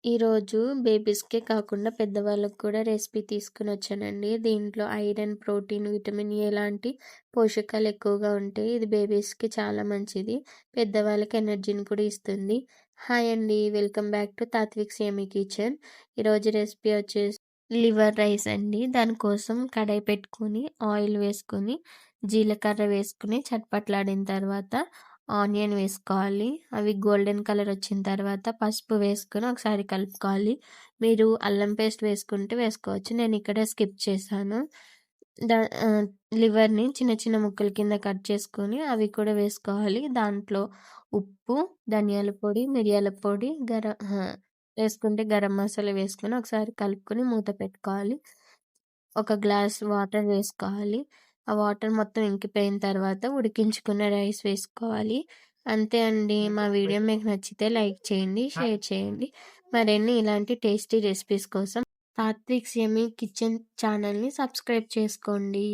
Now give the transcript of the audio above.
ఈరోజు బేబీస్‌కే కాకుండా పెద్దవాళ్ళకి కూడా రెసిపీ తీసుకొనొచ్చానండి. దీంట్లో ఐరన్, ప్రోటీన్, విటమిన్ ఏ లాంటి పోషకాలు ఎక్కువగా ఉంటాయి. ఇది బేబీస్‌కి చాలా మంచిది. పెద్దవాళ్ళకి ఎనర్జీని కూడా ఇస్తుంది. హాయ్ అండి. Welcome back to Tatvik's yummy kitchen. ఈరోజు రెసిపీ వచ్చేసి లివర్ రైస్ అండి. దానికోసం కడాయి పెట్టుకొని, ఆయిల్ వేసుకొని, జీలకర్ర వేసుకొని చట్పట్లాడిన తర్వాత ఆనియన్ వేసుకోవాలి. అవి గోల్డెన్ కలర్ వచ్చిన తర్వాత పసుపు వేసుకొని ఒకసారి కలుపుకోవాలి. మీరు అల్లం పేస్ట్ వేసుకుంటే వేసుకోవచ్చు. నేను ఇక్కడ స్కిప్ చేశాను. దా ఆహ్, లివర్‌ని చిన్న చిన్న ముక్కల కింద కట్ చేసుకొని అవి కూడా వేసుకోవాలి. దాంట్లో ఉప్పు, ధనియాల పొడి, మిరియాల పొడి, వేసుకుంటే గరం మసాలా వేసుకొని ఒకసారి కలుపుకొని మూత పెట్టుకోవాలి. ఒక గ్లాస్ వాటర్ వేసుకోవాలి. ఆ వాటర్ మొత్తం ఇంకిపోయిన తర్వాత ఉడికించుకున్న రైస్ వేసుకోవాలి. అంతే అండి. మా వీడియో మీకు నచ్చితే లైక్ చేయండి, షేర్ చేయండి. మరిన్ని ఇలాంటి టేస్టీ రెసిపీస్ కోసం తాత్విక్స్ యమ్మీ కిచెన్ ఛానల్‌ని సబ్స్క్రైబ్ చేసుకోండి.